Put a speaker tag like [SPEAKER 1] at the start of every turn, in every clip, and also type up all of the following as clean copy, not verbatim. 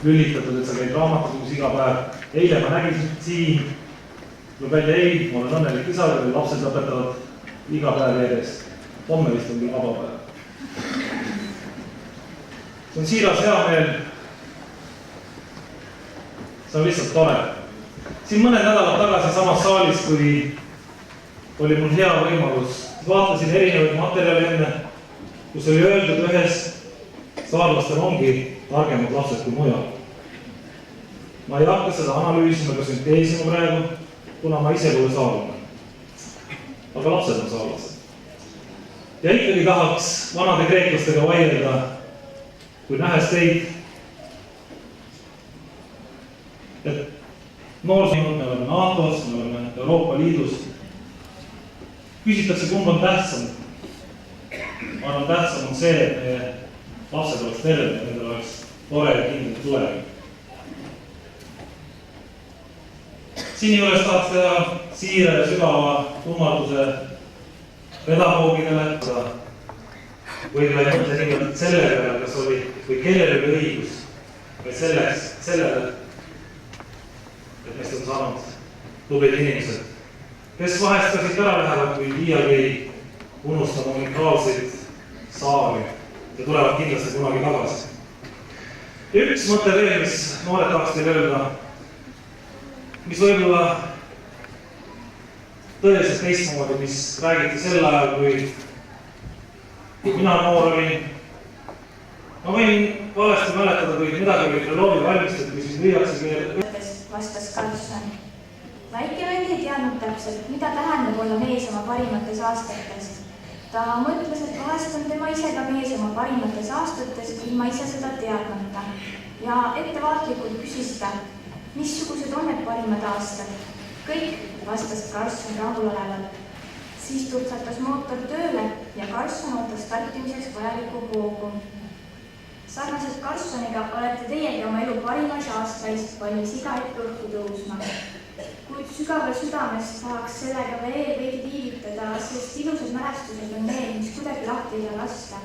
[SPEAKER 1] lülitatud, et sa käid raamatukogus iga päev. Eile ma nägin siin, tuleb välja ei, ma olen õnnelik isa, kui lapsed lõpetavad iga päev järjest. Homme vist on küll vaba päev. See on siiras hea meel. See on lihtsalt tore. Siin mõned nädalad tagasi samas saalis, kui oli mul hea võimalus, vaatasin erinevaid materjale enne, kus oli öeldud ühes saarlastel ongi targemad lapsed kui mujal. Ma ei hakka seda analüüsima ega sünteesima praegu, kuna ma ise pole saarlane. Aga lapsed on saarlased. Ja ikkagi tahaks vanade kreeklastega vaielda, kui nähes teid, et noorsõinud, me oleme NATO-s, me oleme Euroopa Liidus. Küsitakse, kumb on tähtsam. Ma arvan, tähtsam on see, et meie lapsed oleks terved, et nendel oleks tore ja kindel tulevik. Siin juures tahaks teha siire ja sügava kummarduse pedagoogidele. Võib-olla ei mõtle niimoodi selle peale, kas oli või kellel oli õigus, vaid sellele, et meist on saanud tublid inimesed, kes vahest ka siit ära lähevad, kui liiagi unustama unikaalseid saari ja tulevad kindlasti kunagi tagasi. Üks mõte veel, mis noored tahaks teile öelda, mis võib-olla tõeliselt teistmoodi, mis räägiti sel ajal, kui mina noor olin. Ma võin valesti mäletada, kui midagi oli Krõlovi valmistada, kui siis lüüakse keele.
[SPEAKER 2] Vastas Karlsson. Väike vend ei teadnud täpselt, mida tähendab olla mees oma parimates aastates. Ta mõtles, et vahest on tema ise ka mees oma parimates aastates, ilma ise seda teadmata. Ja ettevaatlikult küsis ta, missugused on need parimad aastad? Kõik, vastas Karlsson rahulolevalt. Siis tutsatas mootor tööle ja Karlsson ootas startimiseks vajalikku hoogu. Sarnaselt Karlssoniga olete teiegi oma elu parimas aastais valmis iga hetk õhku tõusma. Kuid sügaval südames tahaks sellega veel veidi viivitada, sest ilusad mälestused on need, mis kuidagi lahti ei lasta.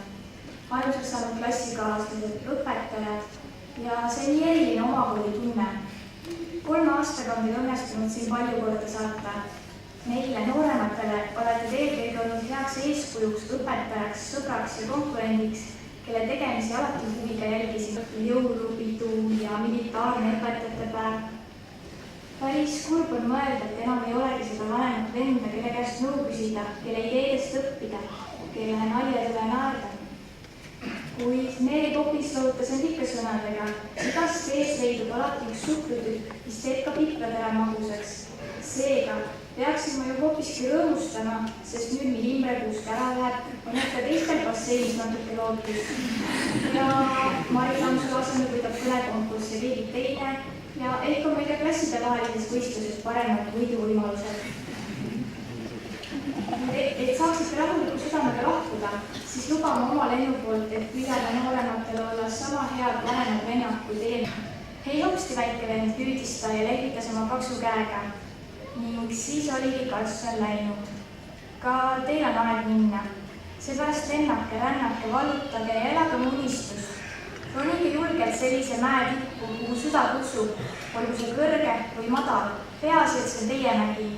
[SPEAKER 2] Ainuseks saanud klassikaaslased, õpetajad ja see nii eriline omakooli tunne. 3 aastaga on teil õnnestunud siin palju korda saata. Meile noorematele olete eelkõige olnud heaks eeskujuks, õpetajaks, sõbraks ja konkurendiks, kelle tegemisi alati huviga jälgisid jõulupidu ja militaarne õpetajate päev. Päris kurb on mõelda, et enam ei olegi seda vanemat venda, kelle käest nõu küsida, kelle ideedest õppida, kelle naljad üle naerda. Kuid Mary Poppins lootas end ikka sõnadega. Igast sees leidub alati üks suhkrutükk, mis teeb ka pipratära maguseks. Seega peaksin ma ju hoopiski rõõmustama, sest nüüd mil Imrekuust ära läheb, on jätta teistel basseinis natuke lootust. Ja Mari Samsul asemel võidab kõnekonkursse keegi teine ja ehk on meil ka klasside vahelises võistluses paremad võiduvõimalused. Et saaksite rahuliku südamega lahkuda, siis lubame oma lennu poolt, et püüame noorematel olla sama head vanemad vennad kui teie. Hei hopsti väike vend, hüüdis ta ja lehvitas oma paksu käega. Ning siis oligi Karlsson läinud. Ka teil on aeg minna. Seepärast lennake, rännake, valutage ja elage unistust. Ronige julgelt sellise mäe tippu, kuhu süda kutsub, olgu see kõrge või madal, peaasi, et see teie mägi.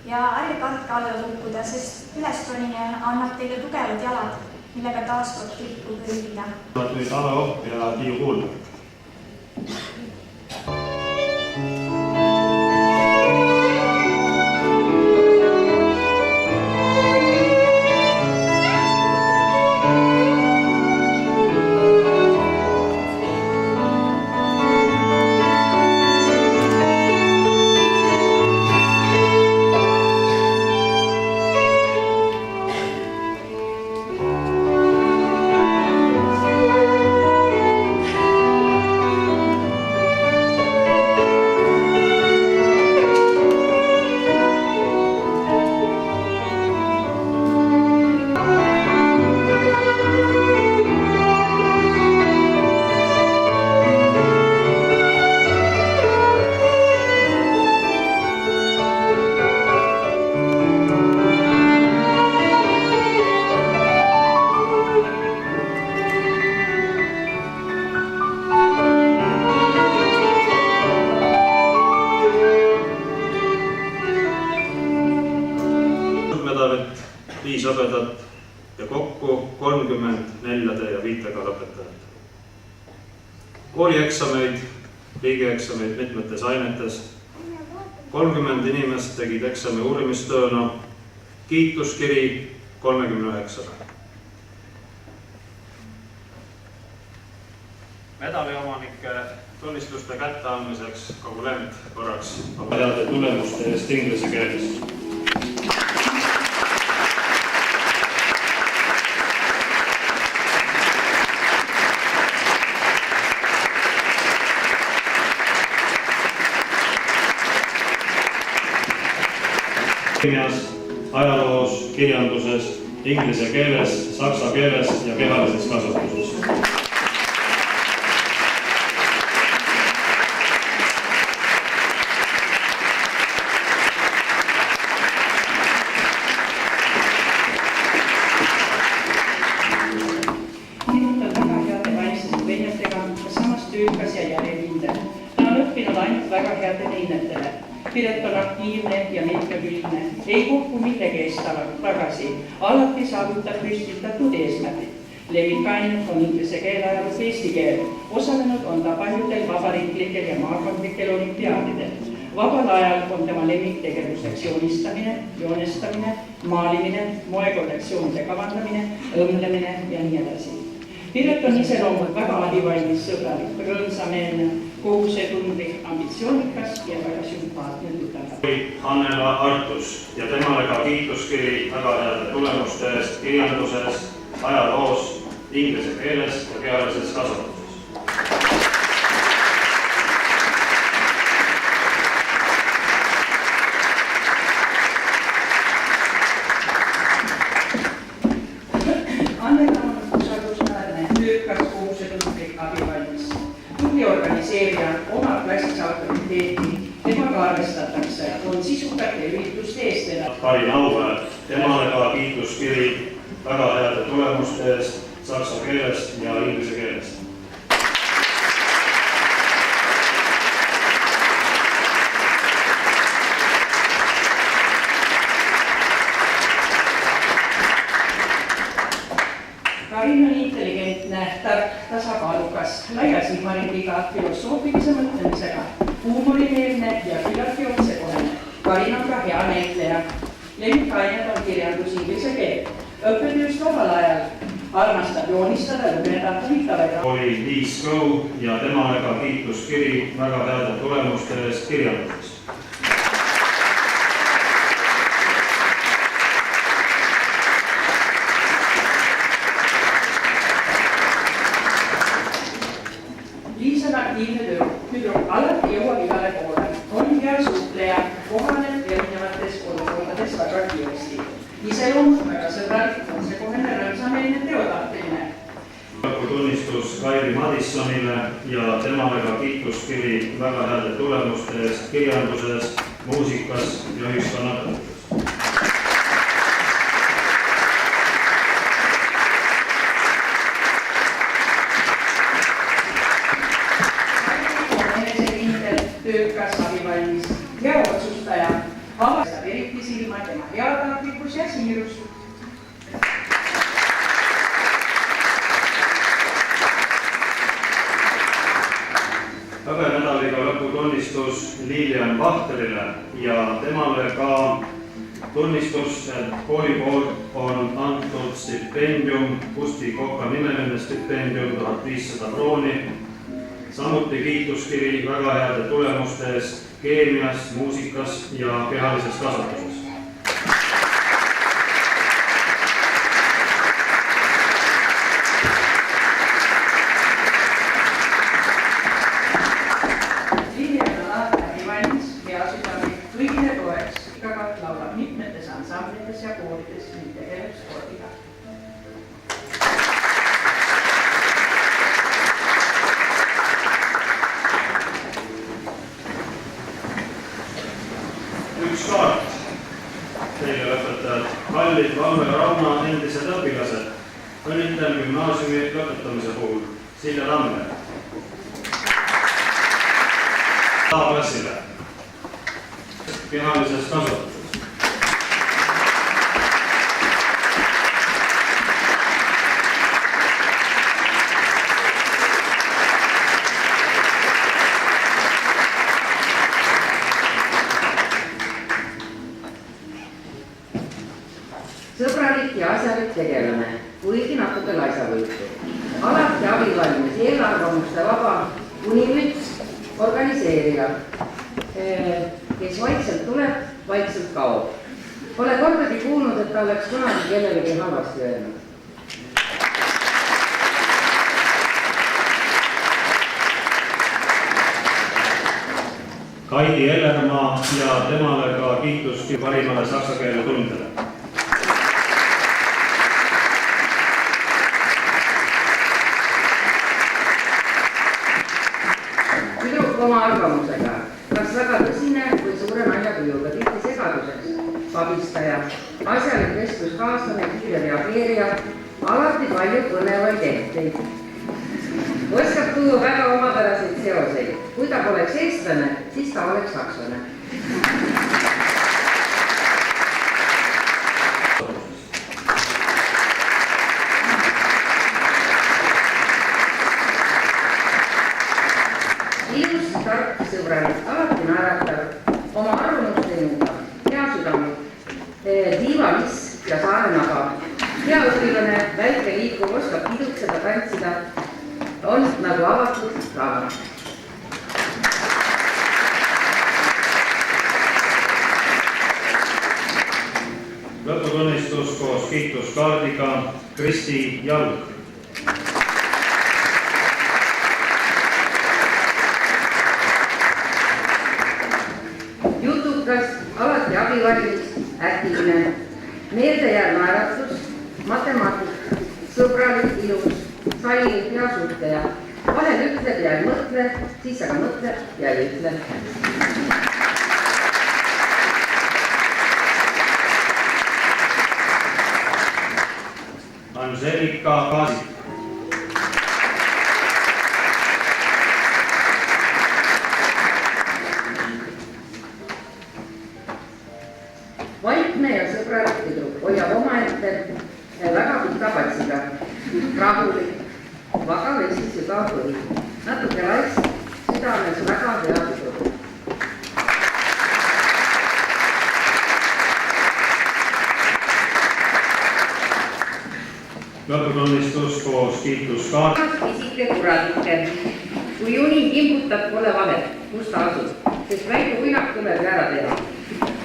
[SPEAKER 2] Ja ärge kartke alla kukkuda, sest ülestonine annab teile tugevad jalad, millega taaskord tippu kõrgida.
[SPEAKER 3] Nüüd Alo ja Tiiu Kuul.
[SPEAKER 4] hõbedat ja kokku 30 4-de ja 5-ga lõpetajat. Koolieksameid, riigieksameid mitmetes ainetes. 30 inimest tegid eksami uurimistööna, kiituskiri 39.
[SPEAKER 5] Medaliomanikke
[SPEAKER 4] tunnistuste kätteandmiseks kogu Lent korraks heade tulemuste eest inglise keeles. Ajaloos, kirjanduses, inglise keeles, saksa keeles ja kehalises kasvatuses.
[SPEAKER 5] Piret on väga heade vaimsete vennetega ja samas töökas ja järjekindel. Ta on õppinud ainult väga headele hinnetele. Piret on aktiivne ja mitmekülgne, ei kuhku millegi eest tagasi, alati saavutab püstitatud eesmärgid. Lemmikaine on inglise keel, ajaloo eesti keel. Osalenud on ta paljudel vabariiklikel ja maakondlikel olümpiaadidel. Vabal ajal on tema lemmiktegevuseks joonistamine, joonestamine, maalimine, moekollektsioonide kavandamine, õmlemine ja nii edasi. Piret on iseloomult väga abivalmis, sõbralik, rõõmsameelne, kohusetundlik, ambitsioonikas ja väga sümpaatne tütar.
[SPEAKER 4] Hannela Artus ja temale ka kiituskiri väga heade tulemuste eest kirjanduses, ajaloos, inglise keeles ja kehalises kasvatuses.
[SPEAKER 5] Organiseerija oma klassis autoriteeti, temaga arvestatakse, on sisukate ürituste eestvedajad.
[SPEAKER 4] Karin Auväär, temale ka kiituskiri väga heade tulemuste eest saksa keeles ja inglise keeles.
[SPEAKER 5] Karin on intelligentne, tark, tasakaalukas, laia silmaringiga, filosoofilise mõtlemisega, huumorimeelne ja küllaltki otsekohene. Karin on ka hea näitleja. Lemmikained on kirjandus inglise keel. Õppetööst vabal ajal armastab joonistada, lugeda, huvitavaid.
[SPEAKER 4] Oli Liis Kõu ja temale ka kiituskiri väga heade tulemuste eest kirjanduses.
[SPEAKER 5] Tüdruk alati jõuab igale poole, on hea suhtleja, kohaneb erinevates olukordades väga kiiresti. Iseloomult väga sõbralik, otsekohene, rõõmsameelne, teotahteline.
[SPEAKER 4] Tunnistus Kairi Madissonile ja temale ka kiituskiri väga heade tulemuste eest kirjanduses, muusikas ja ühiskonnaõpetuses.
[SPEAKER 5] Töökas, abivalmis, hea otsustaja, avastab eriti silma tema heatahtlikkus ja siirus.
[SPEAKER 4] Hõbenädaliga lõputunnistus Lilian Vahterile ja temale ka tunnistus, et kooli poolt on antud stipendium, Kusti Koka nimeline stipendium 1500 krooni. Samuti kiituskiri väga heade tulemuste eest keemias, muusikas ja kehalises kasvatuses.
[SPEAKER 5] Lilian on alati valmis, hea südamlik, kõigile toeks, igavalt laulab mitmetes ansamblites ja koolides ning tegeleb spordiga.
[SPEAKER 4] Üks kaart teile lõpetajad, kallid Valve Rauna endised õpilased, õnnitlen gümnaasiumi lõpetamise puhul Silja Tamme. Klassile kehalises kasvatuses.
[SPEAKER 6] Sõbralik ja asjalik tegelane, kuigi natuke laisavõitu. Alati abivalmis, eelarvamuste vaba, unimüts, organiseerija, kes vaikselt tuleb, vaikselt kaob. Pole kordagi kuulnud, et ta oleks kunagi kellelegi halvasti öelnud.
[SPEAKER 4] Kaidi Ellermaa ja temale ka kiitus parimale saksa keele tundjale.
[SPEAKER 6] Tüdruk oma arvamusega, kas väga tõsine või suure naljakujuga, tihti segaduseks, abistaja, asjalik vestluskaaslane, kiire reageerija, alati palju põnevaid etteid. Oskab tuua väga omapäraseid seoseid. Kui ta poleks eestlane, siis ta oleks sakslane. Ilus, tark, sõbralik, alati naeratav, oma arvamust ei muuda, hea südamlik, tiivalis ja saarenaba, hea õpilane, väike liikuv, oskab pidutseda, tantsida, on nagu avatud raamat.
[SPEAKER 4] Lõputunnistus koos kiituskaardiga Kristi Jalg.
[SPEAKER 6] Jutukas, alati abivalmis, äkkiline, meeldejääv naeratus, matemaatik, sõbralik, ilus, salliv hea suhteja. Vahel ütleb ja ei mõtle, siis aga mõtleb ja ei ütle.
[SPEAKER 4] Angelika Kaasik.
[SPEAKER 6] Vaikne ja sõbralik tüdruk hoiab omaette väga pika patsiga, rahulik, vaga vesi sügav põhi, natuke laisk, südames väga hea tüdruk.
[SPEAKER 4] Lõputunnistus koos kiituskaardiga.
[SPEAKER 6] Isike kuradikke. Kui uni kimbutab, pole vahet, kus ta asub, sest väike uinak tuleb ära teha.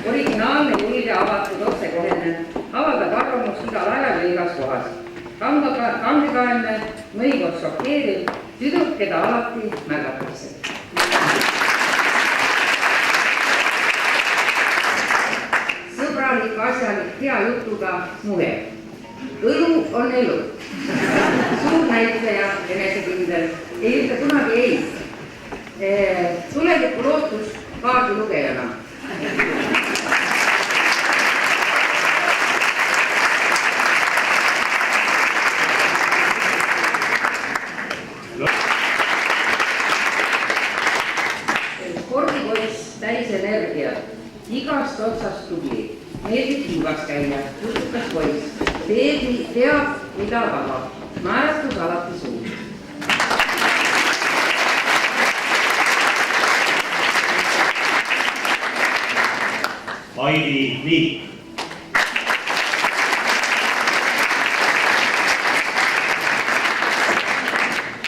[SPEAKER 6] Originaalne, julge, avatud, otsekohene, avaldab arvamust igal ajal ja igas kohas. Kangekaelne, mõnikord šokeeriv, tüdruk, keda alati märgatakse. Sõbralik, asjalik, hea jutuga muhe. Õlu on elu. Suur näitleja, enesekindel, ei ütle kunagi ei. Tuleviku lootus kaardi lugejana. Spordipoiss täis energia, igast otsast tubli, meeldib liivas käia, jutukas poiss, teab, mida tahab, naeratus alati suur.
[SPEAKER 4] Aili Viik.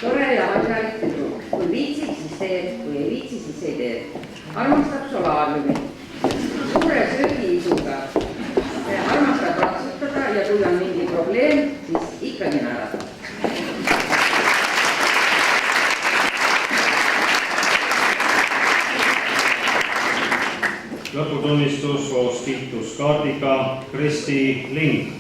[SPEAKER 6] Tore ja asjalik tüdruk, kui viitsib, siis teed, kui ei viitsi, siis ei tee. Armastab solaariumi, suure söögiisuga, armastab ratsutada ja kui on mingi probleem, siis ikkagi naeratab.
[SPEAKER 4] Lõputunnistus koos kiituskaardiga Kristi Ling.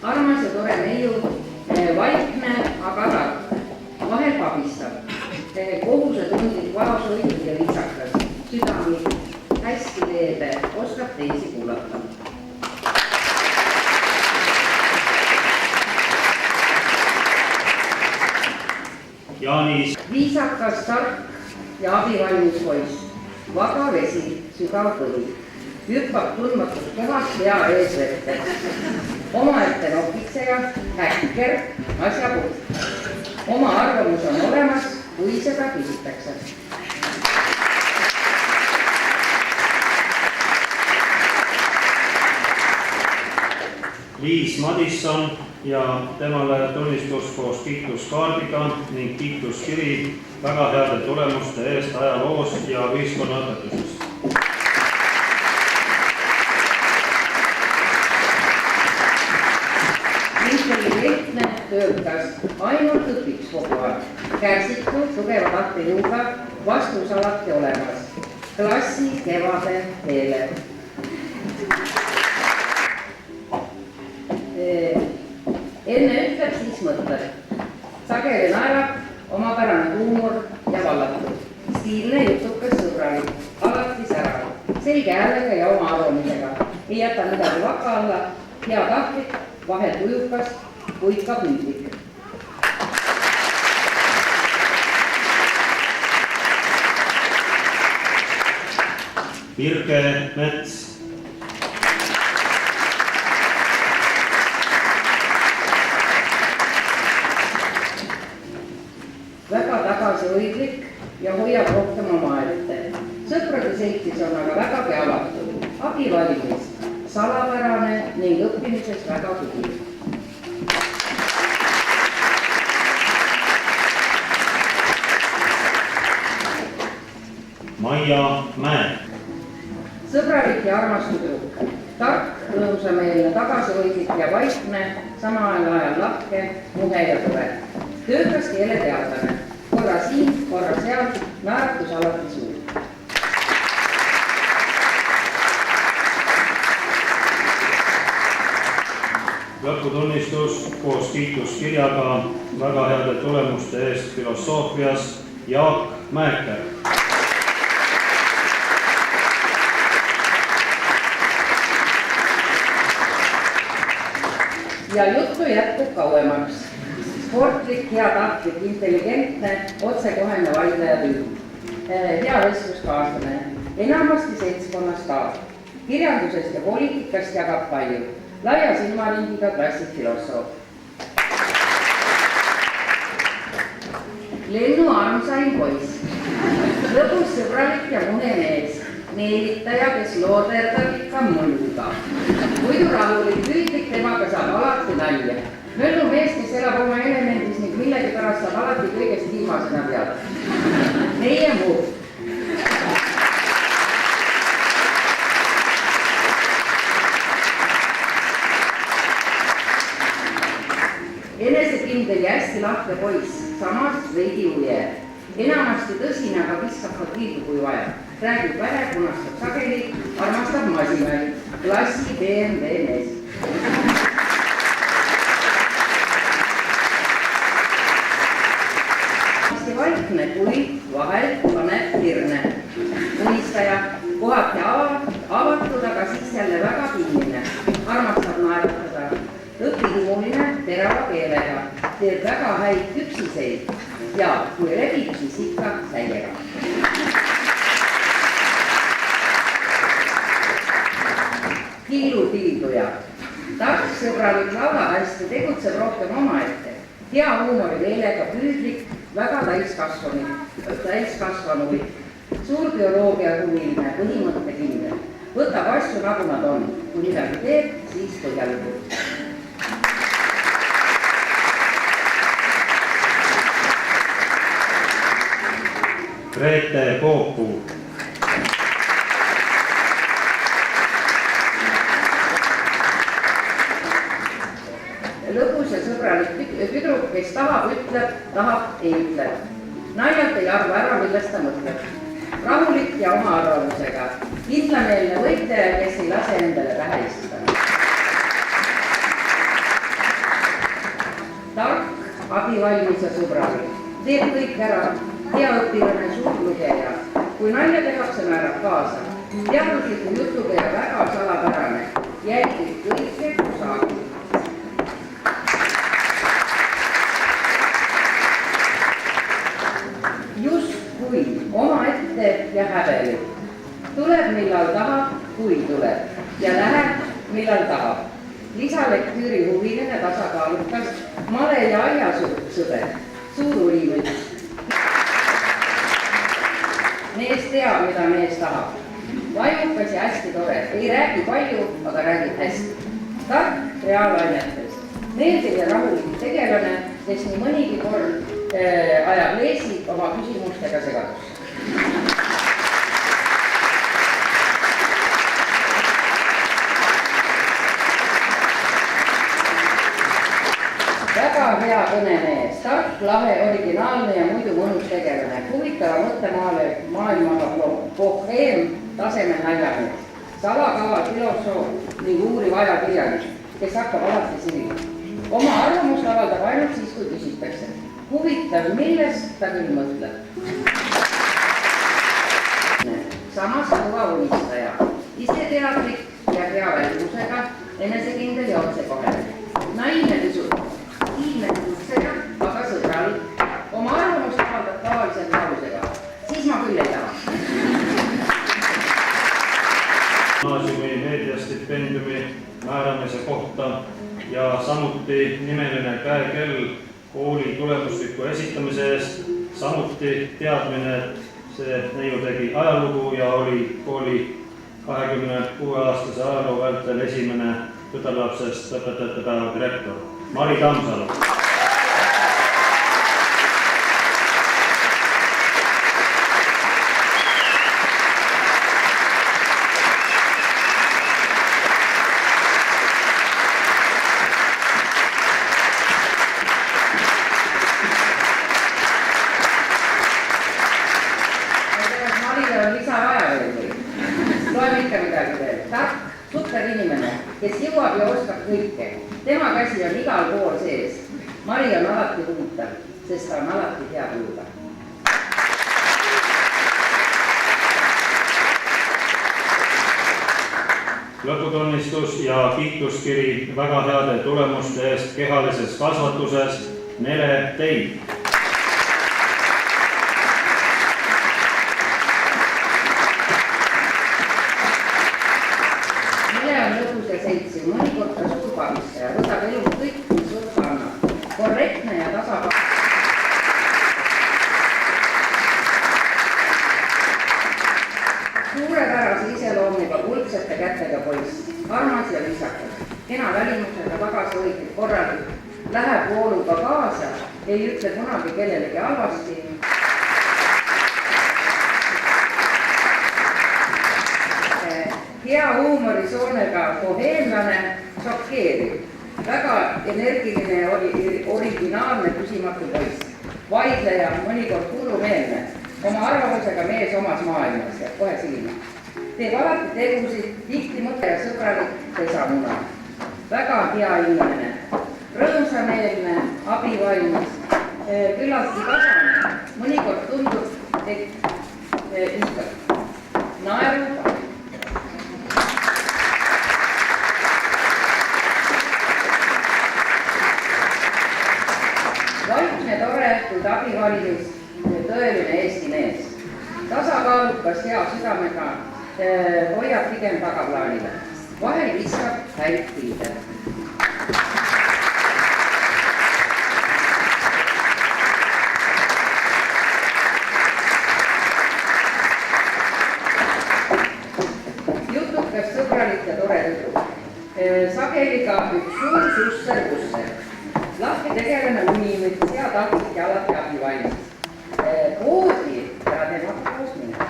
[SPEAKER 6] Armas ja tore neiu, vaikne, aga tark, vahel pabistab, kohusetundlik, vaoshoidlik ja viisakas, südamlik, hästi leebe, oskab teisi kuulata.
[SPEAKER 4] Jaanis.
[SPEAKER 6] Viisakas, tark ja abivalmis poiss, vaga vesi, sügav põhi, hüppab tundmatus kohas hea eesvette, omaette nokitseja, häkker, asjapuht. Oma arvamus on olemas, kui seda küsitakse.
[SPEAKER 4] Liis Madisson. ja temale tunnistus koos kiituskaardiga ning kiituskiri väga heade tulemuste eest ajaloos ja ühiskonnaõpetuses.
[SPEAKER 6] Intelligentne töötas ainult õpiks kogu aeg. Kärsitu, tugeva tahtejõuga, vastus alati olemas. Klassi kevade teele. Enne ütleb, siis mõtleb. Sageli naerab, omapärane huumor ja vallatud. Stiilne, jutukas, sõbralik, alati särav, selge häälega ja oma arvamisega. Ei jäta midagi vaka alla, hea tahtlik, vahel tujukas, kuid ka püüdlik.
[SPEAKER 4] Virge Mets.
[SPEAKER 6] Väga tagasihoidlik ja hoiab rohkem oma ette. Sõprade seltsis on aga vägagi avatud, abivalmis, salapärane ning õppimises väga tugi.
[SPEAKER 4] Maia Mäe.
[SPEAKER 6] Sõbralik ja armas tüdruk, tark, rõõmsameelne, tagasihoidlik ja vaikne, samal ajal lahke, muhe ja tore. Töökas keeleteadlane, korra siin, korra seal, naeratus alati suur.
[SPEAKER 4] Lõputunnistus koos kiituskirjaga väga heade tulemuste eest filosoofias Jaak Mäeker.
[SPEAKER 6] Ja juttu jätkub kauemaks. Sportlik, hea tahtlik, intelligentne, otsekohene vaidleja tüüp. Hea vestluskaaslane, enamasti seltskonnas ka. Kirjandusest ja poliitikast jagab palju. Laia silmaringiga klassik filosoof. Lennu armsaim poiss. Lõbus, sõbralik ja mune mees. Meelitaja, kes looderdab ikka mõnuga. Muidu rahulik, püüdlik, temaga saab alati nalja. Möllu mees, kes elab oma elemendis ning millegi pärast saab alati kõigest viimasena teada. Meie muu. Enesekindel ja hästi lahke poiss, samas veidi uje. Enamasti tõsine, aga viskab ka kiidu kui vaja. Räägib vähe, punastab sageli, armastab masinaid. Klassi BMW mees. Vaikne, kuid vahel paneb kirne. Unistaja, kohati avatud, aga siis jälle väga kinnine. Armastab naerutada. Õpihimuline, terava keelega. Teeb väga häid küpsiseid ja kui rebib, siis ikka täiega. Killutilduja. Tark, sõbralik, laulab hästi, tegutseb rohkem omaette. Hea huumorikeelega, püüdlik, väga täiskasvanulik, suur bioloogia huviline, põhimõttekindel. Võtab asju nagu nad on. Kui midagi teeb, siis põhjalikult.
[SPEAKER 4] Grete Poopuu.
[SPEAKER 6] Lõbus ja sõbralik tüdruk, kes tahab, ütleb, tahab, ei ütle. Naljalt ei arva ära, millest ta mõtleb. Rahulik ja oma arvamusega. Kindlameelne võitleja, kes ei lase endale pähe istuda. Tark, abivalmis ja sõbralik. Teeb kõik ära. Hea õpilane, suur lugeja. Kui nalja tehakse, määrab kaasa. Teadusliku jutuga ja väga salapärane. Jälgib kõike, kui saab. Justkui omaette ja häbelik. Tuleb, millal tahab, kui tuleb. Ja läheb, millal tahab. Lisalektiiri huviline, tasakaalukas, male ja aiasõber. Suur ulimüts. Mees teab, mida mees tahab. vajukas ja hästi tore. Ei räägi palju, aga räägib hästi. Tark reaalainetes. meeldiv ja rahulik tegelane, kes nii mõnigi kord ajab leesi oma küsimustega segadusse. Väga hea kõnemees, tark, lahe, originaalne ja muidu mõnus tegelane, huvitava mõttemaailmaga pohheem tasemel naljamees, salakava filosoof ning uuriv ajakirjanik, kes hakkab alati silima. Oma arvamust avaldab ainult siis, kui küsitakse. Huvitav, millest ta küll mõtleb. Samas kõva unistaja, iseteadlik ja hea välimusega, enesekindel ja otsekohene. Naine pisut, kiilne kutseja, aga sõbralik. Oma arvamust avaldab tavaliselt lausega. Siis ma küll ei taha.
[SPEAKER 4] Gümnaasiumi meediastipendiumi määramise kohta ja samuti nimeline käekell kooli tulemusliku esitamise eest, samuti teadmine, et see neiu tegi ajalugu ja oli kooli 26-aastase ajaloo vältel esimene tütarlapsest õpetajate päeva direktor Mari Tammsalu.
[SPEAKER 6] Kes jõuab ja oskab kõike. Tema käsi on igal pool sees. Mari on alati huvitav, sest ta on alati hea kuulda.
[SPEAKER 4] Lõputunnistus ja kiituskiri väga heade tulemuste eest kehalises kasvatuses Nele Teid.
[SPEAKER 6] Mõnikord ka suurpavistaja, võtab elu kõik, mis võtta annab. Korrektne ja tasakaal. Suurepärase iseloomuga kuldsete kätega poiss, armas ja viisakas, kena välimusega tagasihoidlik korralik, läheb vooluga kaasa, ei ütle kunagi kellelegi halvasti. Hea huumorisoonega boheemlane, šokeeriv, väga energiline ja originaalne küsimatu poiss, vaidleja, mõnikord hullumeelne, oma arvamusega mees omas maailmas ja kohe silma. Teeb alati tegusid, tihti mõte ja sõbralik pesamuna. Väga hea inimene, rõõmsameelne, abivalmis, küllaltki kasane, mõnikord tundub, et naeruga. Vaikne, tore, kuid abivalmis, tõeline Eesti mees. Tasakaalukas hea südamega hoiab pigem tagaplaanile. Vahel viskab häid pilde. Jutukas, sõbralik ja tore tüdruk. Sageli ka üks suur susser-busser. Lahke tegelane unimüts, hea tahtlik ja alati abivalmis. Poodi ja tema koos minema.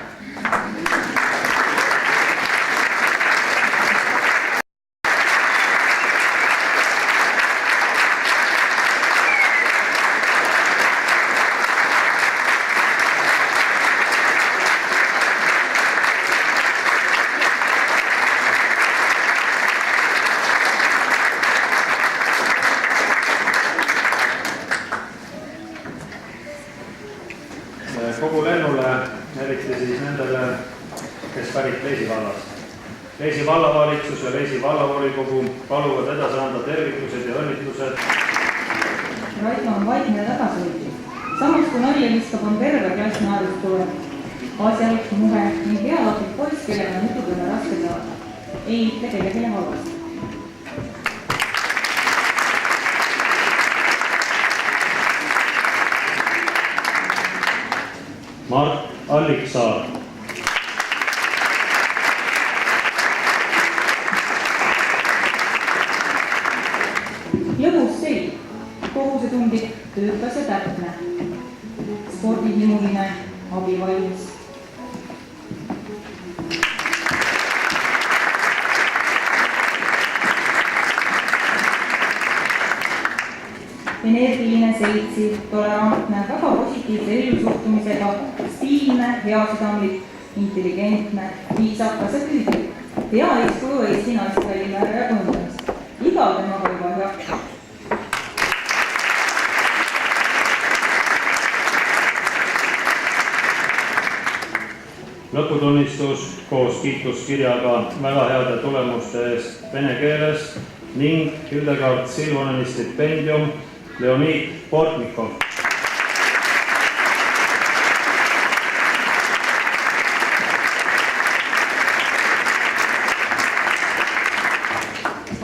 [SPEAKER 4] Kogu lennule, eriti siis nendele, kes pärit Leisi vallast. Leisi vallavalitsus ja Leisi vallavolikogu paluvad edasi anda tervitused ja õnnitlused.
[SPEAKER 7] Raidma on vaikne ja tagasihoidlik. Samas kui nalja viskab, on terve klass naerust tuleb. Asjalik, muhe ning healaplik poiss, kellega on jutudele raske saada. Ei ütle kellelegi halvasti.
[SPEAKER 4] Mart Alliksaar.
[SPEAKER 7] Lõbus spordihimuline, abivalmis. Energiline, seltsiv, tolerantne, väga positiivse ellusuhtumisega, stiilne, heasüdamlik, intelligentne, viisakas ja püüdlik. Hea eeskuju Eesti naiskarjääri kujundamist. Igal temaga juba hea.
[SPEAKER 4] lõputunnistus koos kiituskirjaga väga heade tulemuste eest vene keeles ning Hildegard Silvoneni stipendium Leonid Portnikov.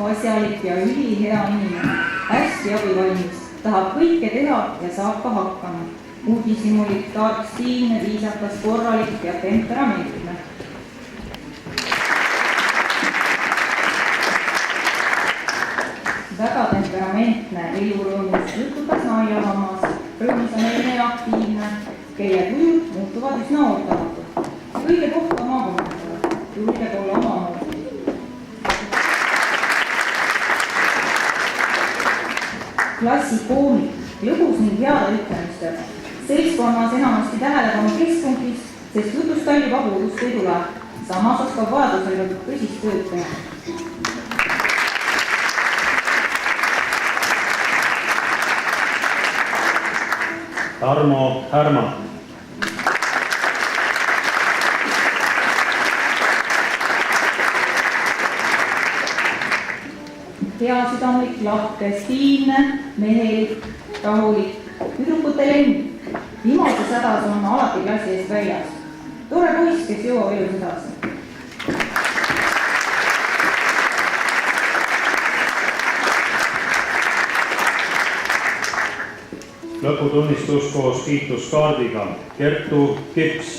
[SPEAKER 7] Asjalik ja ülihea inimene, hästi abivalmis, tahab kõike teha ja saab ka hakkama. Uudishimulik, tark, stiilne, viisakas, korralik ja temperamentne. Väga temperamentne, elurõõmus, jutukas naljahammas, rõõmusameelne ja aktiivne, kelle kujud muutuvad üsna ootamatult. Kõige kohta oma kommentaar, julgeb olla omamoodi. Klassikoomik, lõbus ning heade ütlemistega. Seltskonnas enamasti tähelepanu keskpunktis, sest jutustalli vabudust ei tule. Samas oskab vajadusel tõsist tööd teha.
[SPEAKER 4] Tarmo Härma.
[SPEAKER 7] Heasüdamlik, lahke, stiilne, mehelik, rahulik, tüdrukute lemmik. Viimases hädas on alati klassi eest väljas. Tore poiss, kes jõuab elus edasi.
[SPEAKER 4] lõputunnistus koos kiituskaardiga Kertu Kips.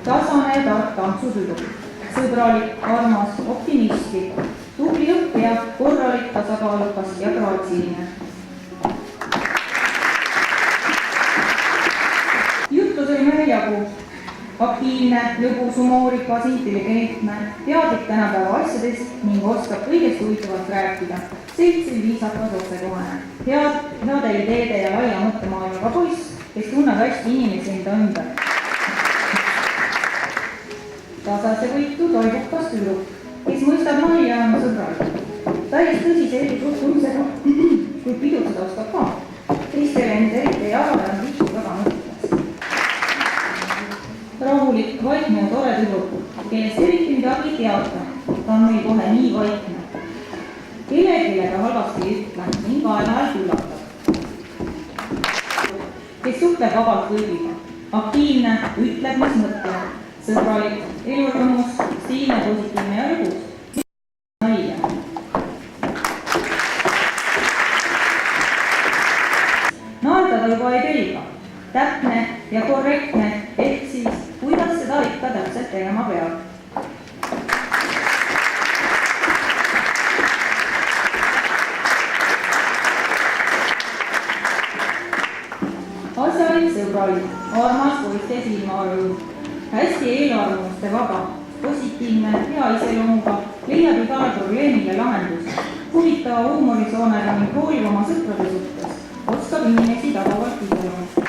[SPEAKER 7] Tasane, tark tantsutüdruk, sõbralik, armas, optimistlik, tubli õppija, korralik, tasakaalukas ja graatsiline. Juttu sai meil jagu. Aktiivne, lõbus, humoorikas, intelligentne, teadlik tänapäeva asjadest ning oskab kõigest huvitavalt rääkida. Seltsiv, viisakas, otsekohane. Heade ideede ja laia mõttemaailmaga poiss, kes tunneb hästi inimesi enda ümber. Tasase võitu toibukas tüdruk, kes mõistab nalja ja on sõbralik. Täiesti tõsise elusuhtumisega, kui pidutseda oskab ka. Teistele enda eriti ei arva ja on tihti väga mõttekas. Rahulik, vaikne ja tore tüdruk, kellest eriti midagi ei teata. Ta on meil kohe nii vaikne. Kellega halvasti ei ütle ning aeg-ajalt üllatab. Kes suhtleb vabalt kõigiga. Aktiivne, ütleb, mis mõtleb. Sõbralik, elurõõmus, stiilne, positiivne ja lõbus. Nalja. Naerdada juba ei pelga. Täpne ja korrektne, ehk siis, kuidas seda ikka täpselt tegema peab. Asjalik, sõbralik, armas poiste silmaarvu. Hästi eelarvamuste vaba, positiivne, hea iseloomuga, leiab igale probleemile lahendus. Huvitava huumorisoonega ning hoolib oma sõprade suhtes. Oskab inimesi tabavalt iseloomu.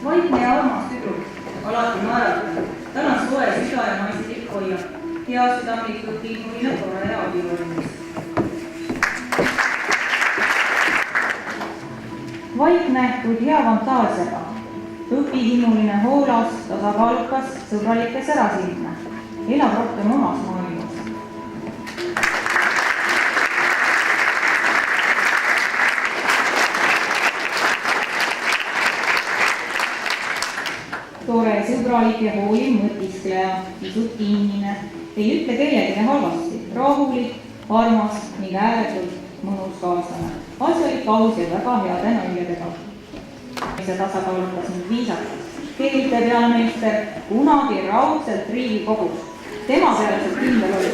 [SPEAKER 7] Vaikne ja armas tüdruk, alati naeratav. Tal on soe süda ja naislik hoiak. Hea südamlik, õpihimuline, tore ja abivalmis. Vaikne, kuid hea fantaasiaga. Õpihimuline, hoolas, tasakaalukas, sõbralik ja särasilmne. Elab rohkem omas maailmas. Tore, sõbralik ja hooliv mõtiskleja, pisut kinnine, ei ütle kellelegi halvasti, rahulik, armas ning ääretult mõnus kaaslane. Asjalik, aus ja väga heade naljadega. See tasakaalukas ning viisakas. Keelte pealmeister kunagi raudselt Riigikogus. Tema peale see kindel oli.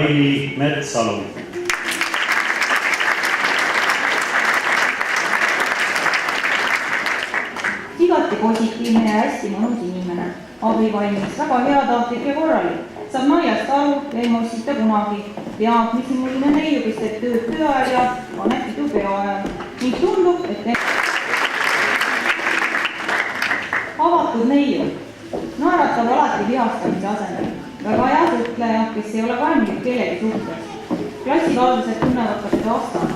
[SPEAKER 3] Kaili Metsalu.
[SPEAKER 7] Igati positiivne ja hästi mõnus inimene, abivalmis, väga heatahtlik ja korralik, saab naljast aru ja ei mossita kunagi, teab, mis muline neiu, kes teeb tööd töö ajal ja paneb pidu pea ajal ning tundub, et avatud neiu, naeratab alati vihastamise asemel, väga hea suhtleja, kes ei ole vaimlik kellegi suhtes, klassikaaslased tunnevad ka seda vastane.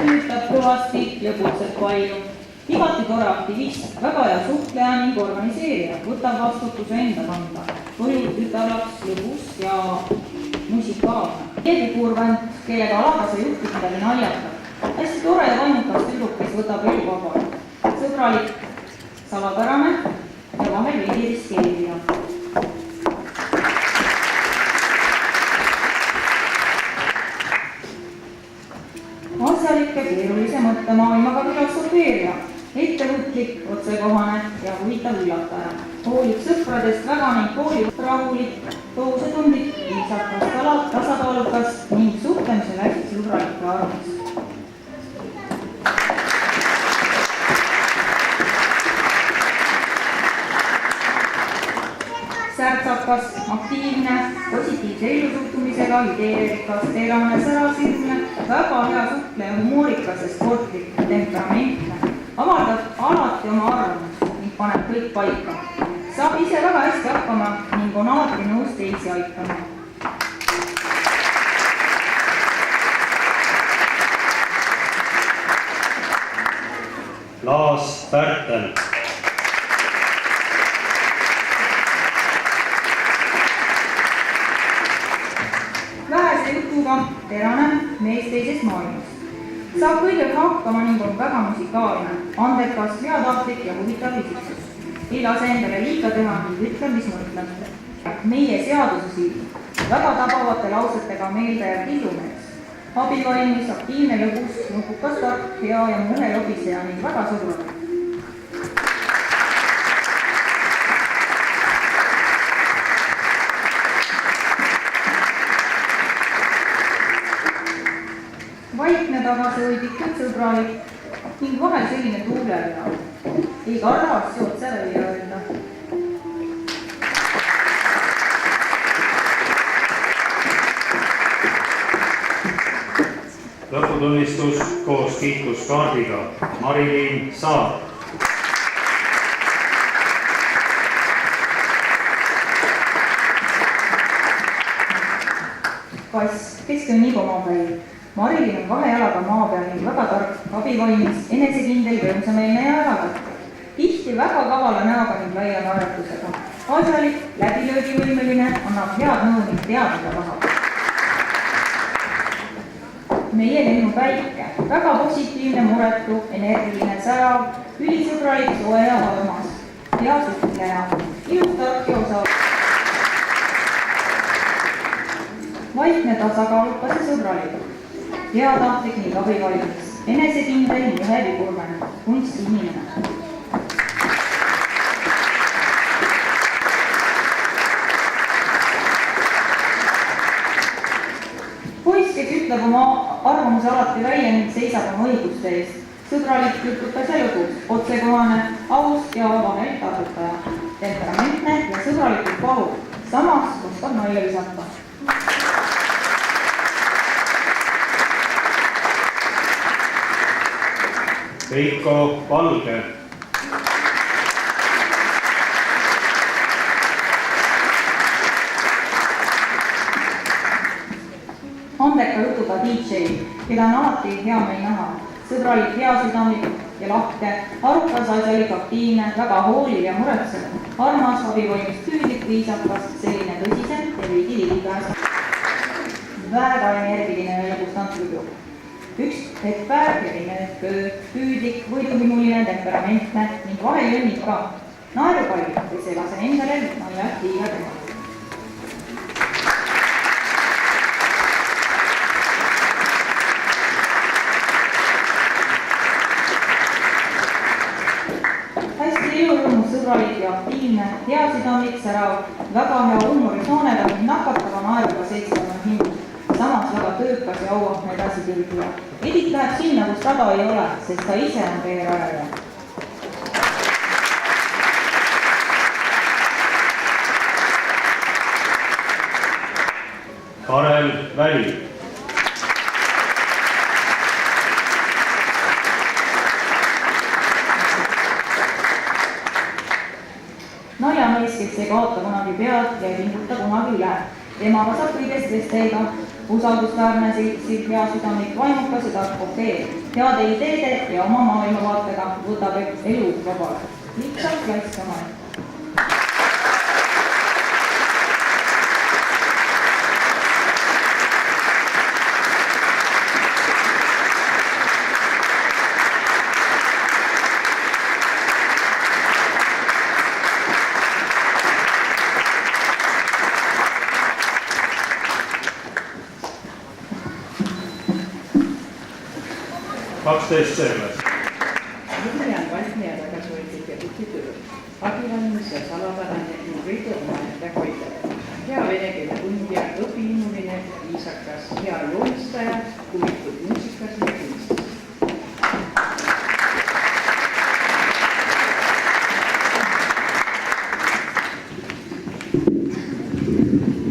[SPEAKER 7] Üritab kõvasti ja kutseb palju. Igati tore aktivist, väga hea suhtleja ning organiseerija, võtab vastutuse enda kanda. Tohib tütarlaks, lõbus ja musikaalne. Keegi kurvend, kellega alagase juhtis midagi naljatab. Hästi tore ja vaimukas tüdruk, kes võtab elu vabalt. Sõbralik, salapärane ja vahel veidi riskeerija. Asjalik ja keerulise mõttemaailmaga filosofeerija, ettevõtlik, otsekohane ja huvitav üllataja. Hoolib sõpradest väga ning hoolib rahulik, tõusetundlik, viisakas, tasakaalukas ning suhtlemisel hästi sõbralik ja armas. Särtsakas, aktiivne, positiivse ellusuhtumisega, ideerikas, terane, särasirgne, väga hea suhtleja, humoorikas ja sportlik, temperamentne, avaldab alati oma arvamust ning paneb kõik paika. Saab ise väga hästi hakkama ning on alati nõus teisi aitama.
[SPEAKER 3] Laas Pärtel.
[SPEAKER 7] Vähese jutuga terane mees teisest maailmast. Saab kõigega hakkama ning on väga musikaalne, andekas, heatahtlik ja huvitav isiksus. Ei lase endale liiga teha ning ütleb, mis mõtleb. Meie seaduse silm, väga tabavate lausetega meeldaja killumees. Abivalmis, aktiivne lõbus, nupukas tark, hea ja muhe lobiseja ning väga sõbralik. Vaikne, tagasihoidlik ja sõbralik ning vahel selline tuuleja. Ei karda asju otse välja öelda.
[SPEAKER 3] Lõputunnistus koos kiituskaardiga. Marilin Saar.
[SPEAKER 7] Kass, keski on nii komapäi. Marilin on kahe jalaga maa peal ning väga tark, abivalmis, enesekindel, rõõmsameelne ja äratark. Tihti väga kavala näoga ning laia naeratusega. Asjalik, läbilöögivõimeline, annab head nõu ning teab, mida tahab. Meie lennu päike, väga positiivne, muretu, energiline, särav, ülisõbralik, soe ja armas, hea suhtleja, ilus, tark ja osav. Vaikne, tasakaalukas ja sõbralik. Heatahtlik ning abivalmis, enesekindel, muhe vigurmene, kunstiinimene. Poiss, kes ütleb oma arvamuse alati välja ning seisab oma õiguste eest. Sõbralik, jutukas ja lõbus, otsekohane, aus ja vahel targutaja. Temperamentne ja sõbralikult pahub, samas oskab nalja visata.
[SPEAKER 3] Veiko Valge.
[SPEAKER 7] Andeka jutuga DJ, keda on alati hea meil näha. Sõbralik, heasüdamlik ja lahke, arukas, asjalik, aktiivne, väga hooliv ja muretsev. Armas, abivalmis, püüdlik, viisakas, selline tõsisem ja veidi ligipääs. Väga energiline ja lõbus tantsujutu. Üks hetpäev ja teine köö, püüdlik, võiduhimuline, temperamentne ning vahel jõnnib ka. Naerupall, kes ei lase endale naljalt liiga teha. Hästi elurõõmus sõbralik ja aktiivne, hea südamlik, särav, väga hea huumorisoonega ning nakatava naeruga seltskonna hind. Samas väga töökas ja auahne edasipürgija. Edith läheb sinna, kus rada ei ole, sest ta ise on tee rajaja.
[SPEAKER 3] Karel Väli.
[SPEAKER 7] Narjamees, kes ei kaota kunagi pead ja ei pinguta kunagi üle. Temaga saab kõigest vesteega, usaldusväärne, seltsiv, hea südamlik, vaimukas ja tark opee. Heade ideede ja oma maailmavaatega võtab elu vabalt. Lihtsalt laiskama.
[SPEAKER 3] selles.
[SPEAKER 5] Lilian Valtne ja tagasihoidlik ja tihtitöö. Abivalmis ja salapärane ning kõige omaette hoidjad. Hea vene keele tundja, õpiinnuline, viisakas, hea joonistaja, huvitud muusikas ja kunstis.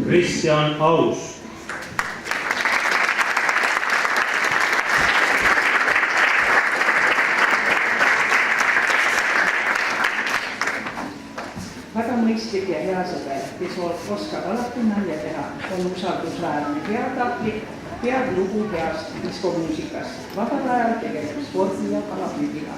[SPEAKER 3] Kristjan Aus.
[SPEAKER 5] Väga mõistlik ja hea sõber, kes oskab alati nalja teha, on usaldusväärne, heatahtlik, peab lugu heast diskomuusikast. Vabal ajal tegeleb spordi ja kalapüügiga.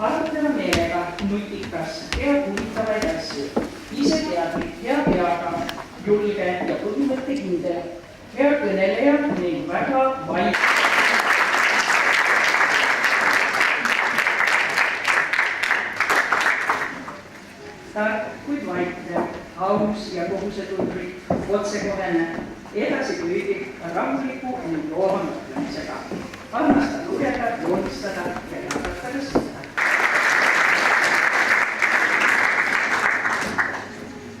[SPEAKER 5] Arutelu meelega, nutikas, teab huvitavaid asju, ise teadlik, hea peaga, julge ja põhimõttekindel, hea kõneleja ning väga vaid. Tark, kuid vaikne, aus ja kohusetundlik, otsekohene, edasipüüdlik, rahuliku ning loova mõtlemisega. Armastab lugeda, joonistada ja jagada rõstada.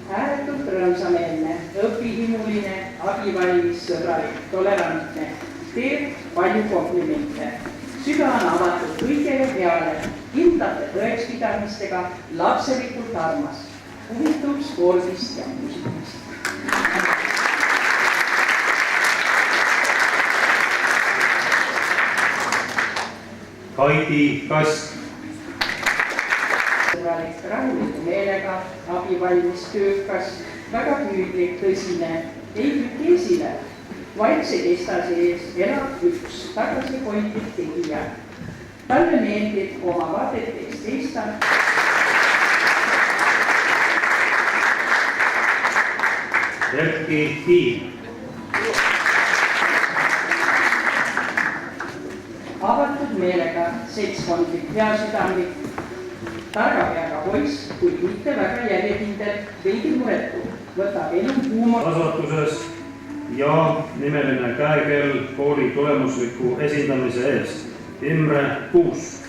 [SPEAKER 5] Ääretult rõõmsameelne, õpihimuline, abivalmis, sõbralik, tolerantne, teeb palju komplimente. Süda on avatud kõigele heale, kindlate tõekspidamistega, lapselikult armas, huvitub spordist ja muusikast.
[SPEAKER 3] Kaidi Kask.
[SPEAKER 5] Sõbralik, rahuliku meelega, abivalmis, töökas, väga püüdlik, tõsine, ei tükki esile, vaikse kesta sees elab üks tagasihoidlik tegija. Talle meeldib oma vaadete eest seista.
[SPEAKER 3] Erki Tiim.
[SPEAKER 5] Avatud meelega, seltskondlik, hea südamlik, targa peaga poiss, kuid mitte väga järjekindel, veidi muretu, võtab elu huumor
[SPEAKER 3] Kasvatuses ja nimeline käekell kooli tulemusliku esindamise eest. Imre Kuus.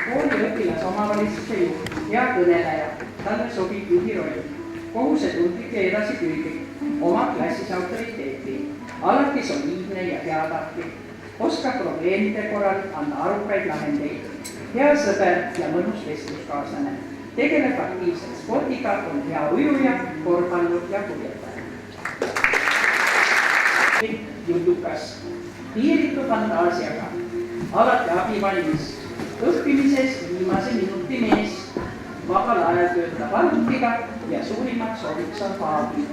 [SPEAKER 5] Kooli õpilasomavalitsuse juht, hea kõneleja, talle sobib juhi roll, kohusetundlik ja edasipüüdlik, oma klassis autoriteeti, alati soliidne ja heatahtlik, oskab probleemide korral anda arukaid lahendeid, hea sõber ja mõnus vestluskaaslane, tegeleb aktiivselt spordiga, on hea ujuja, korvpallur ja kuljetaja. Jutukas, piiritu fantaasiaga, alati abivalmis, õppimises viimase minuti mees, vabal ajal töötab arvutiga ja suurimaks sooviks on paabi.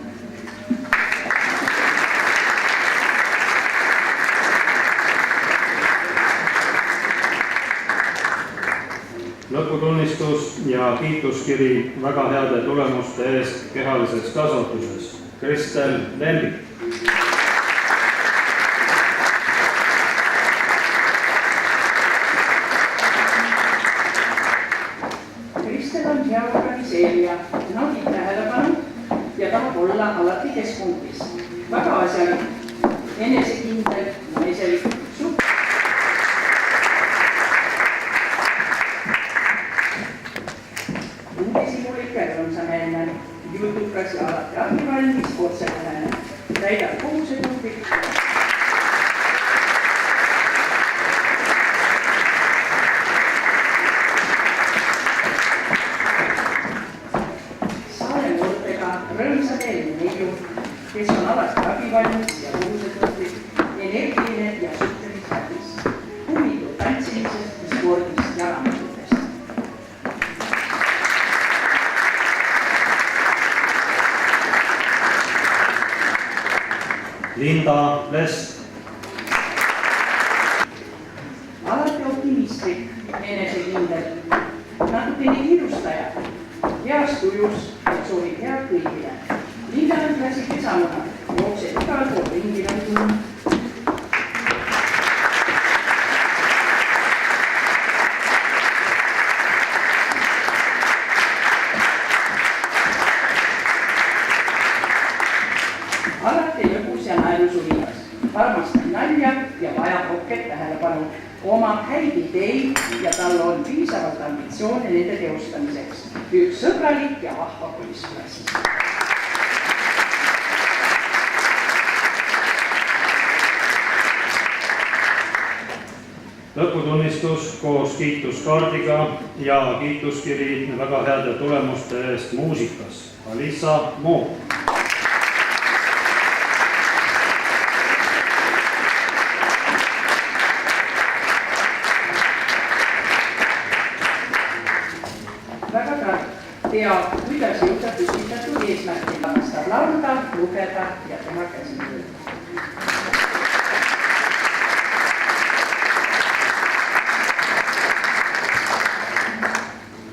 [SPEAKER 3] Lõputunnistus ja kiituskiri väga heade tulemuste eest kehalises kasvatuses. Kristel Lembik.
[SPEAKER 5] olla alati keskpunktis. Väga asjalik, enesekindel, naiselik, uudishimulik ja rõõmsameelne, jutukas ja alati abivalmis, otsekohene, täidab kohusetundlik. Rõõmsameelne neiu, kes on alati abivalmis ja kohusetundlik, energiline ja suhtlemisvälis, huvitav tantsimisest, spordist ja raamatutest.
[SPEAKER 3] Linda Lest.
[SPEAKER 5] Alati optimistlik, enesekindel, natukene kiirustaja, heas tujus ja soovib head kõigile. Linda on klassi pesamuna, jookseb igal pool ringi nagu tund. Alati lõbus ja naerusuligas, armastab nalja ja vajab rohket tähelepanu, omab häid ideid ja tal on piisavalt ambitsioone nende teostamiseks. Üks sõbralik ja vahva poissklassis.
[SPEAKER 3] Lõputunnistus koos kiituskaardiga ja kiituskiri väga heade tulemuste eest muusikas. Alissa Mook.
[SPEAKER 5] Väga tark, teab, kuidas jõuda püstitatud eesmärkidega, armastab laulda, lugeda ja teha käsitööd.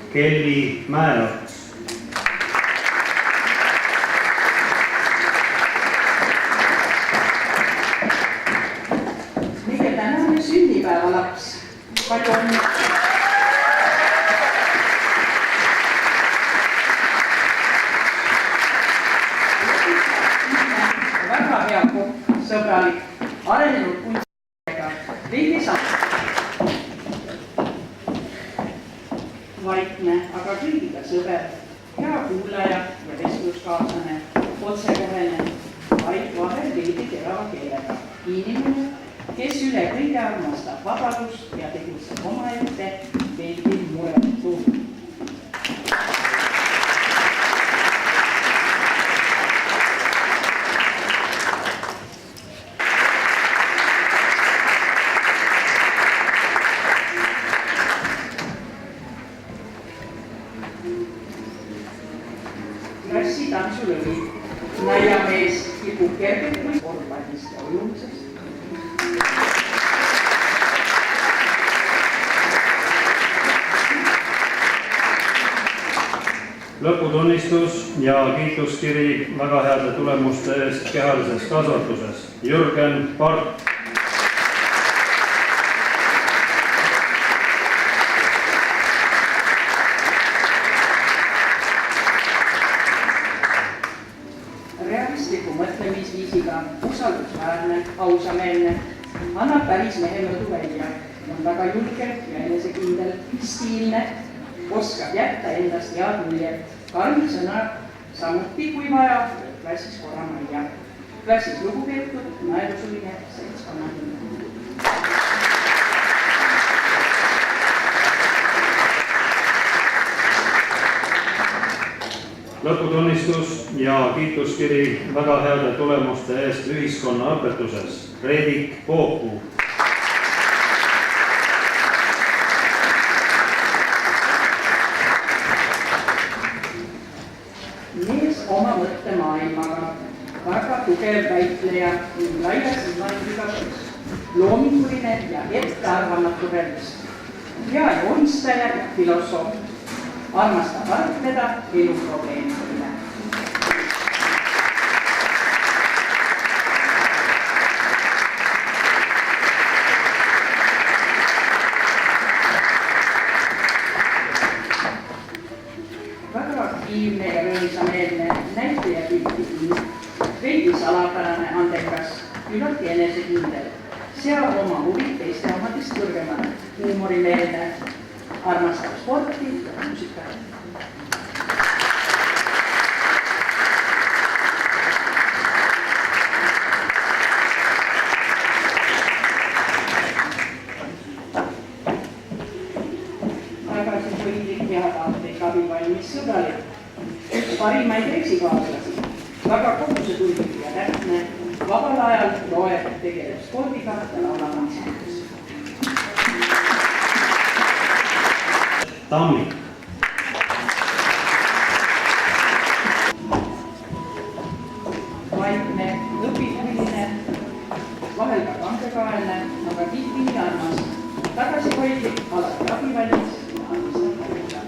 [SPEAKER 3] Kelly Mäeots.
[SPEAKER 5] Meie tänane sünnipäevalaps. Palju õnne. Väga hea kokk, sõbralik, arenenud kunstiga, veidi saab. Vaikne, aga kõigiga sõber, hea kuulaja ja vestluskaaslane, otsekohene, vaid vahel veidi terava keelega. Inimene, kes üle kõige armastab vabadust ja tegutseb omaette, veidi muretu. Klassi tantsulõvi, naljamees kipub kergelt või korvpallist ja ujumisest.
[SPEAKER 3] Lõputunnistus ja kiituskiri väga heade tulemuste eest kehalises kasvatuses. Jürgen Part.
[SPEAKER 5] Realistliku mõtlemisviisiga, usaldusväärne, ausameelne, annab päris mehe mõõdu välja, on väga julge ja enesekindel, stiilne, oskab jätta endast head muljet, karm sõna, samuti kui vaja, klassis korra majja. Klassis lugupeetud, naerusuline seltskonnaline.
[SPEAKER 3] Lõputunnistus ja kiituskiri väga heade tulemuste eest ühiskonnaõpetuses. Reedik Poopuu.
[SPEAKER 5] Mees oma mõttemaailmaga, väga tugev väitleja ning laia silmandiga poiss, loominguline ja ettearvamatu realist, hea joonistaja ja filosoof, armastab arutleda eluprobleemide üle. Väga aktiivne ja rõõmsameelne näitleja pilti suurepärane, andekas, küllaltki enesekindel, seab oma huvid teiste omadest kõrgemale, huumorimeelne, armastab sporti ja muusikat. Tagasihoidlik, heatahtlik, abivalmis, sõbralik, parimaid reisikaaslasi, väga kohusetundlik ja täpne, vabal ajal loeb, tegeleb spordiga ja laulab ansambles.
[SPEAKER 3] Tammik.
[SPEAKER 5] Vaikne, õpituline, vahel ka kangekaelne, aga tihti nii armas, tagasihoidlik, alati abivalmis ja armastab hoida.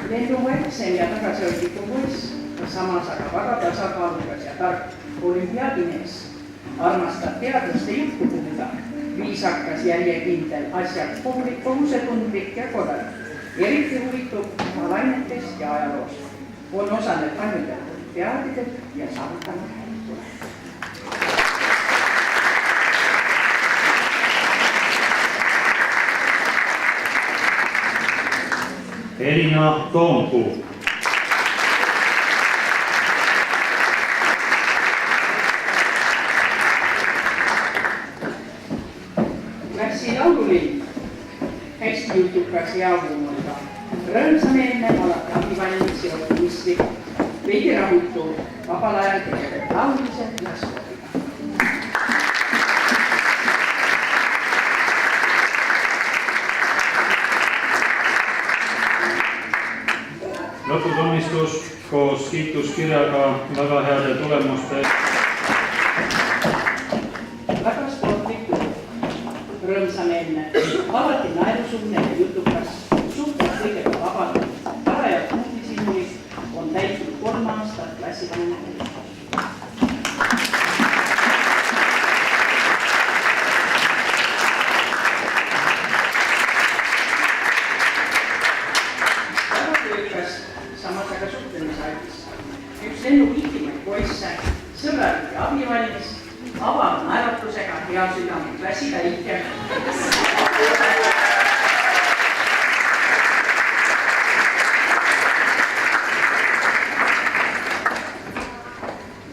[SPEAKER 5] Lennuväiksem ja tagasihoidlikum poiss, samas aga väga tasakaalukas ja tark olümpiaadimees, armastab teadlaste juttu kuulda, viisakas, järjekindel, asjad kohusetundlik ja korralik, eriti huvitub lainetest ja ajaloost, on osalenud paljudel olümpiaadidel ja saavutanud häid tulemusi.
[SPEAKER 3] Elina Toompuu.
[SPEAKER 5] Klassi laululiin, hästi jutukas ja huumoriga, rõõmsameelne, alati abivalmis ja optimistlik, veidi rahutu, vabal ajal tegeleb laulmise ja spordiga.
[SPEAKER 3] Lõputunnistus koos kiituskirjaga väga heade tulemuste.
[SPEAKER 5] Väga sportlik, rõõmsameelne, alati naerusuune ja jutukas, suhtleb kõigega vabalt, parajalt uudisimulik, on täitnud 3 aastat klassivanemate. Samas aga suhtlemisaldis. Üks lennu liitimaid poisse, sõbralik ja abivalmis, avab naeratusega hea südamlik klassitäitja.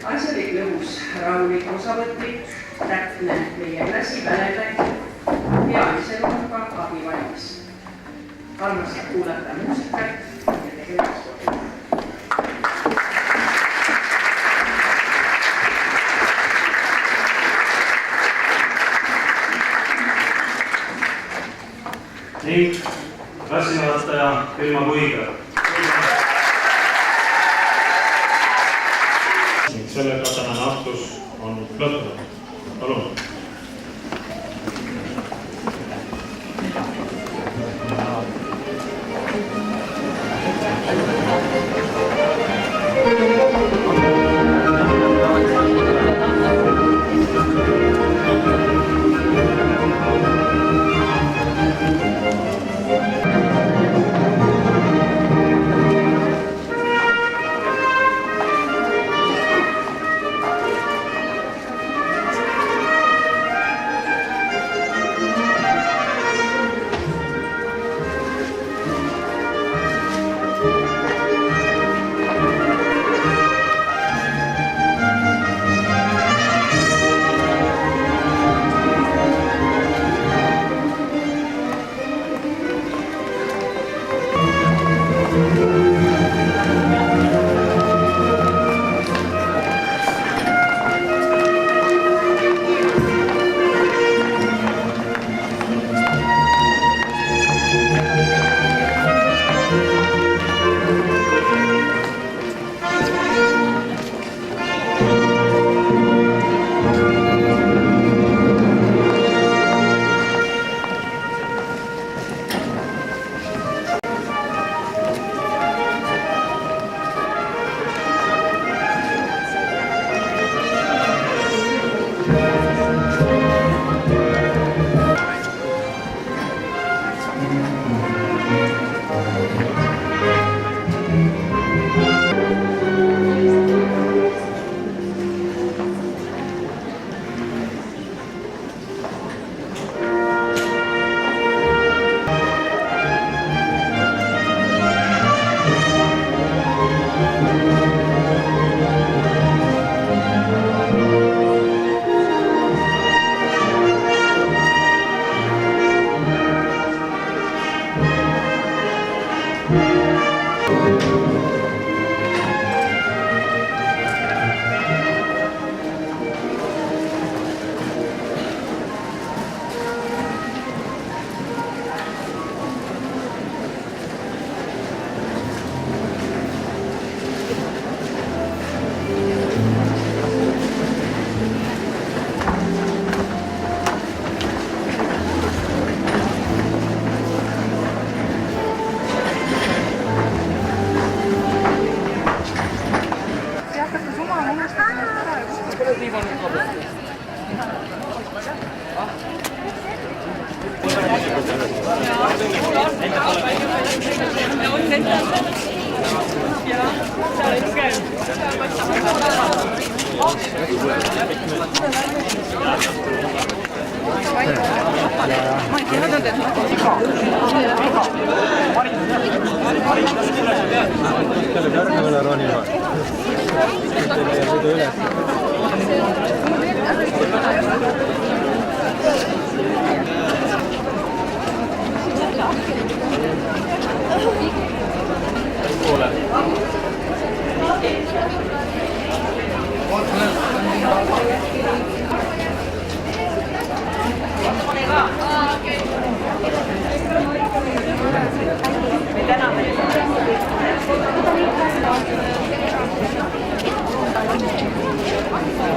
[SPEAKER 5] Asjalik lõbus, rahulik, osavõtlik, täpne meie klassi pälevaid, hea iseloomuga abivalmis. Armastab kuulata muusikat ja tegeleb spordiga.
[SPEAKER 4] Ning klassijuhataja Vilma Puiga.
[SPEAKER 3] Sellega tänane aktus on lõppenud. Palun.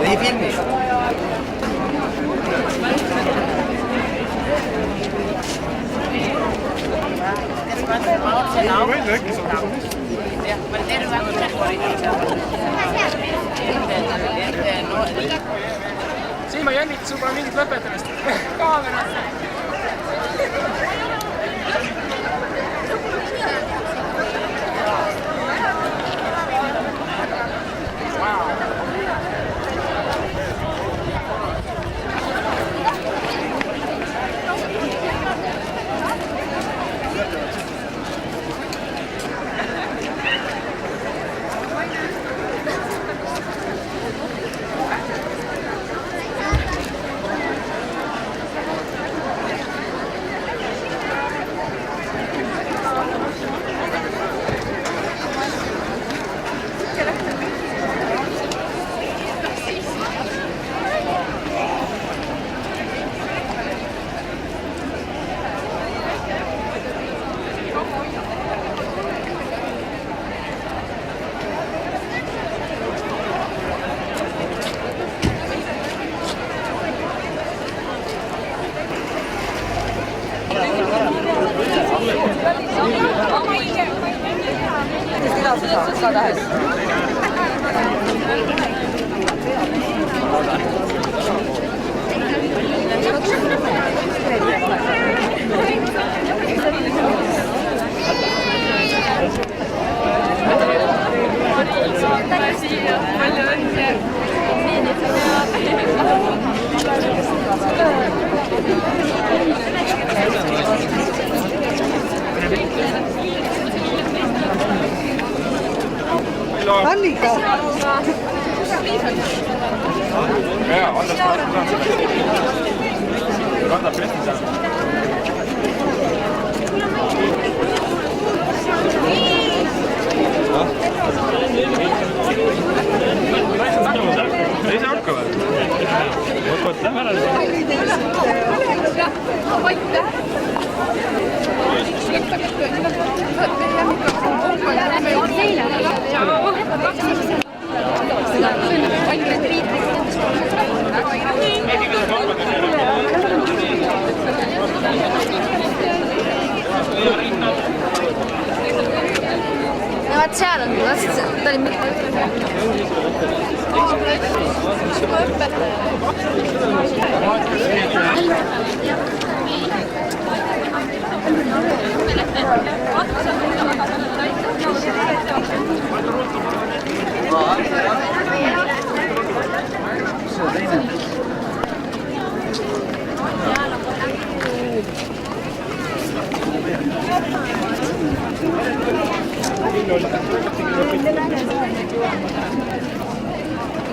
[SPEAKER 8] Ei filmi.
[SPEAKER 9] Siin ma jännitas juba mingit lõpetamist kaamerasse.
[SPEAKER 10] Annika!
[SPEAKER 9] Jaa, andad praegu kandab pesti seal. Ei saa hakka või? Võt, lähme ära.
[SPEAKER 11] No vaat seal on last, ta oli mitte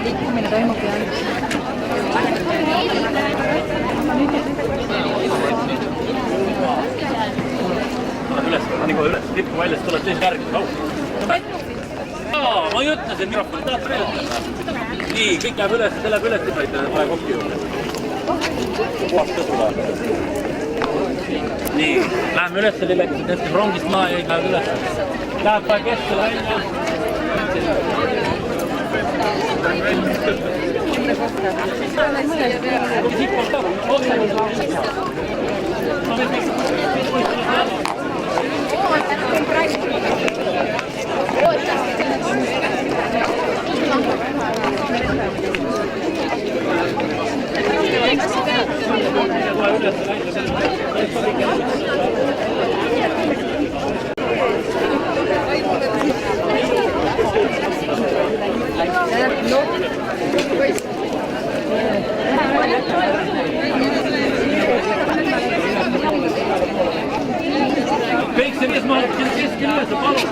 [SPEAKER 11] liikumine toimub ja
[SPEAKER 12] üles, nagu üles, tippu väljas, tuleb teise järgi. Ma ei ütle see mikrofoni, tahad üles. Nii, kõik läheb üles, see läheb üles, tippa ei pane kokki juurde. Puhast tõsu läheb. Nii, läheme üles, lillekesed hetkel rongist maa ja läheb üles. Läheb kohe keskele välja. Kõik see viis keskel üles, palun!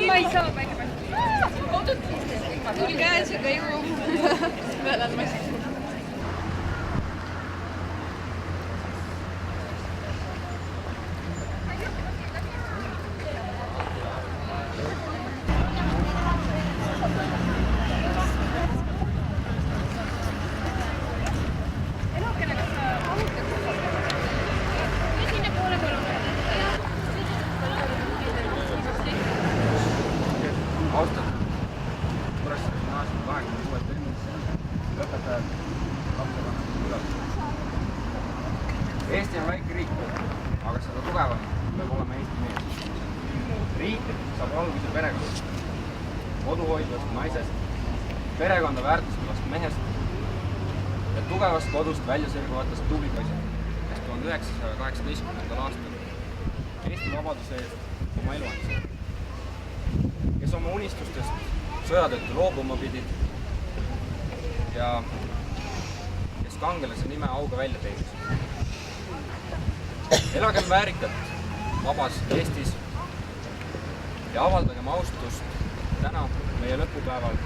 [SPEAKER 11] Ma ei saa päike peal. Tuli käes ja käigu. Peale massi.
[SPEAKER 8] Eesti on väike riik, aga seda tugevam peab olema Eesti mees. Riik saab alguse perekonnast, koduhoidvast naisest, perekonda väärtustavast mehest ja tugevast kodust välja sirguvatest tublipoisest, kes 1918. aastal Eesti vabaduse eest oma elu andsid, kes oma unistustest sõja tõttu loobuma pidid ja kes kangelase nime auga välja teenisid. Elagem väärikalt vabas Eestis ja avaldagem austust täna meie lõpupäeval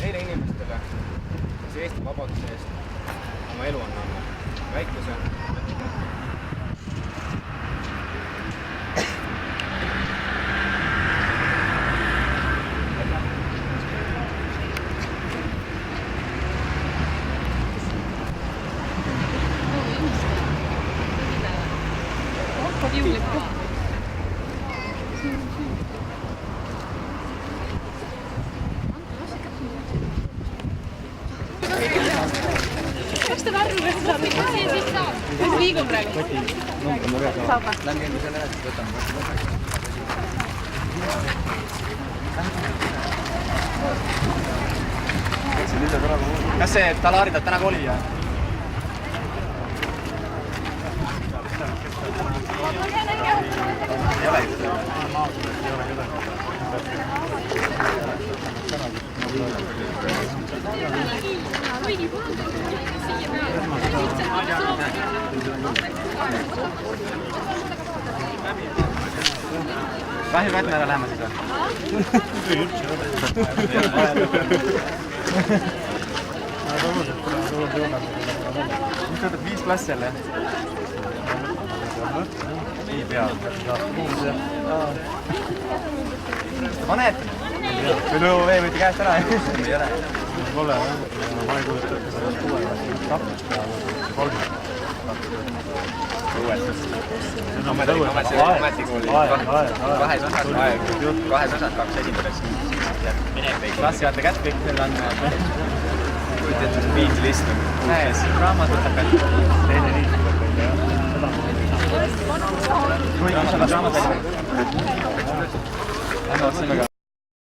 [SPEAKER 8] neile inimestele, kes Eesti vabaduse eest oma elu on andnud. Väikluse.
[SPEAKER 11] Kas te värvime seda? Mis liigub praegu? Saab.
[SPEAKER 8] Lähme eelmisele rääkida, võtame. Kas see Talari täna kooli ja? Ei ole. Vähim ära läheme siis või? Mis võtad 5 klassi jälle? Ei pea. Paned? Või lõu vee võeti käest ära? Ei ole. Pole, ma ei kujuta, et seda kuuega tapust peab 3. Uuestas. Ametikooli. Kahes osas, 2 esimest. Klassivaate kätt kõik selle andmed. Kujuti, et viitlist on. Näes, raamat võtab kätt. Teine liit tuleb välja, jah. Kui on selle raamat välja?